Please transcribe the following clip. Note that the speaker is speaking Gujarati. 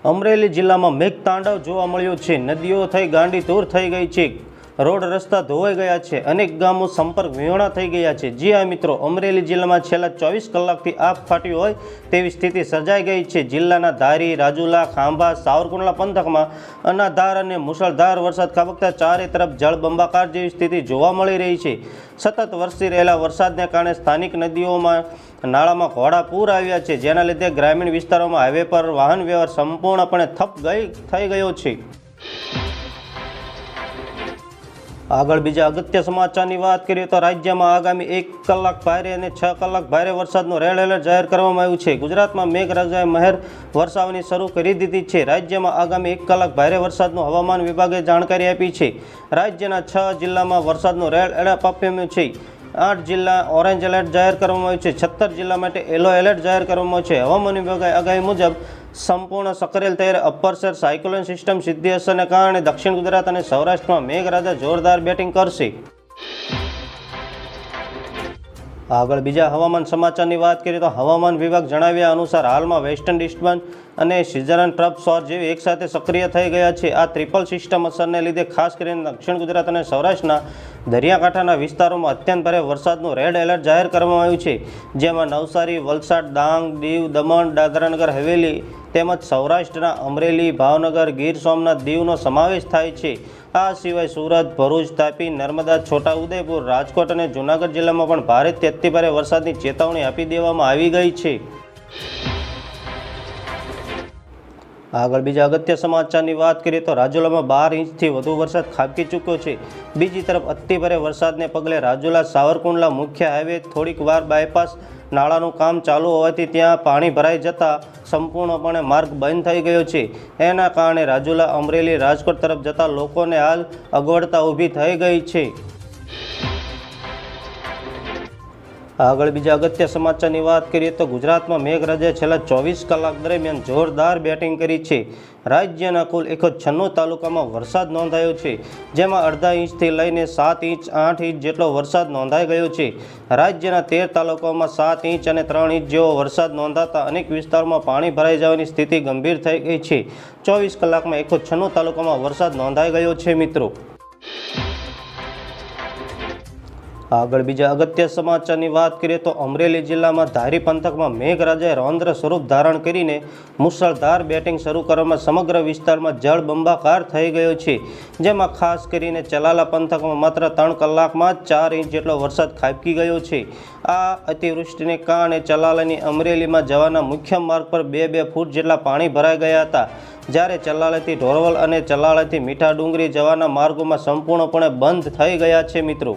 અમરેલી જિલ્લામાં મેઘતાંડવ જોવા મળ્યું છે। નદીઓ થઈ ગાંડીતૂર થઈ ગઈ છે, રોડ રસ્તા ધોવાઈ ગયા છે, અનેક ગામો સંપર્ક વિહોણા થઈ ગયા છે। જી હા મિત્રો, અમરેલી જિલ્લામાં છેલ્લા 24 કલાકથી આગ ફાટ્યું હોય તેવી સ્થિતિ સર્જાઈ ગઈ છે। જિલ્લાના ધારી, રાજુલા, ખાંભા, સાવરકુંડલા પંથકમાં અનરાધાર અને મુશળધાર વરસાદ ખાબકતા ચારે તરફ જળબંબાકાર જેવી સ્થિતિ જોવા મળી રહી છે। સતત વરસી રહેલા વરસાદને કારણે સ્થાનિક નદીઓમાં નાળામાં ઘોડા પૂર આવ્યા છે, જેના લીધે ગ્રામીણ વિસ્તારોમાં હાઈવે પર વાહન વ્યવહાર સંપૂર્ણપણે થઈ ગયો છે। આગળ બીજા અગત્ય સમાચારની વાત કરીએ તો રાજ્યમાં આગામી 1 કલાક ભારે અને 6 કલાક ભારે વરસાદનું રેડ એલર્ટ જાહેર કરવામાં આવ્યું છે। ગુજરાતમાં મેઘરાજાએ મહેર વરસાવવાની શરૂ કરી દીધી છે। રાજ્યમાં આગામી 1 કલાક ભારે વરસાદનું હવામાન વિભાગે જાણકારી આપી છે। રાજ્યના 6 જિલ્લામાં વરસાદનું રેડ એલર્ટ આપ્યું છે। 8 જિલ્લા ઓરેન્જ એલર્ટ જાહેર કરવામાં આવ્યું છે। 76 જિલ્લા માટે યલો એલર્ટ જાહેર કરવામાં આવ્યું છે। હવામાન વિભાગે આગાહી મુજબ સંપૂર્ણ સક્રિય થયેલ અપર સાયક્લોન સિસ્ટમ સીધી અસરને કારણે દક્ષિણ ગુજરાત અને સૌરાષ્ટ્રમાં મેઘરાજા જોરદાર બેટિંગ કરશે। આગળ બીજા હવામાન સમાચારની વાત કરીએ તો હવામાન વિભાગ જણાવ્યા અનુસાર હાલમાં વેસ્ટર્ન ડિસ્ટર્બન્સ અને સિઝરન ટ્રફ શોર જેવી એકસાથે સક્રિય થઈ ગયા છે। આ ટ્રિપલ સિસ્ટમ અસરને લીધે ખાસ કરીને દક્ષિણ ગુજરાત અને સૌરાષ્ટ્રના દરિયાકાંઠાના વિસ્તારોમાં અત્યંત ભારે વરસાદનું રેડ એલર્ટ જાહેર કરવામાં આવ્યું છે, જેમાં નવસારી, વલસાડ, ડાંગ, દીવ, દમણ, દાદરાનગર હવેલી તેમજ સૌરાષ્ટ્રના અમરેલી, ભાવનગર, ગીર સોમનાથ, દીવનો સમાવેશ થાય છે। આ સિવાય સુરત, ભરૂચ, તાપી, નર્મદા, છોટાઉદેપુર, રાજકોટ અને જૂનાગઢ જિલ્લામાં પણ ભારેથી અતિભારે વરસાદની ચેતવણી આપી દેવામાં આવી ગઈ છે। આગળ બીજા અગત્ય સમાચારની વાત કરીએ તો રાજુલામાં 12 ઇંચથી વધુ વરસાદ ખાબકી ચૂક્યો છે। બીજી તરફ અતિભારે વરસાદને પગલે રાજુલા સાવરકુંડલા મુખ્ય હાઈવે થોડીક વાર બાયપાસ નાળાનું કામ ચાલુ હોવાથી ત્યાં પાણી ભરાઈ જતાં સંપૂર્ણપણે માર્ગ બંધ થઈ ગયો છે। એના કારણે રાજુલા, અમરેલી, રાજકોટ તરફ જતા લોકોને હાલ અગવડતા ઊભી થઈ ગઈ છે। આગળ બીજા અગત્ય સમાચારની વાત કરીએ તો ગુજરાતમાં મેઘરાજાએ છેલ્લા 24 કલાક દરમિયાન જોરદાર બેટિંગ કરી છે। રાજ્યના કુલ 196 તાલુકામાં વરસાદ નોંધાયો છે, જેમાં અડધા ઇંચથી લઈને 7 ઇંચ 8 ઇંચ જેટલો વરસાદ નોંધાઈ ગયો છે। રાજ્યના 13 તાલુકાઓમાં 7 ઇંચ અને 3 ઇંચ જેવો વરસાદ નોંધાતા અનેક વિસ્તારોમાં પાણી ભરાઈ જવાની સ્થિતિ ગંભીર થઈ ગઈ છે। 24 કલાકમાં 196 તાલુકામાં વરસાદ નોંધાઈ ગયો છે મિત્રો। આગળ બીજા અગત્ય સમાચારની વાત કરીએ તો અમરેલી જિલ્લામાં ધારી પંથકમાં મેઘરાજાએ રૌદ્ર સ્વરૂપ ધારણ કરીને મુશળધાર બેટિંગ શરૂ કરવામાં સમગ્ર વિસ્તારમાં જળબંબાકાર થઈ ગયો છે, જેમાં ખાસ કરીને ચલાલા પંથકમાં માત્ર 3 કલાકમાં જ 4 ઇંચ જેટલો વરસાદ ખાબકી ગયો છે। આ અતિવૃષ્ટિને કારણે ચલાલાની અમરેલીમાં જવાના મુખ્ય માર્ગ પર 2 ફૂટ જેટલા પાણી ભરાઈ ગયા હતા, જ્યારે ચલાલાથી ઢોરવલ અને ચલાલાથી મીઠા ડુંગરી જવાના માર્ગોમાં સંપૂર્ણપણે બંધ થઈ ગયા છે મિત્રો।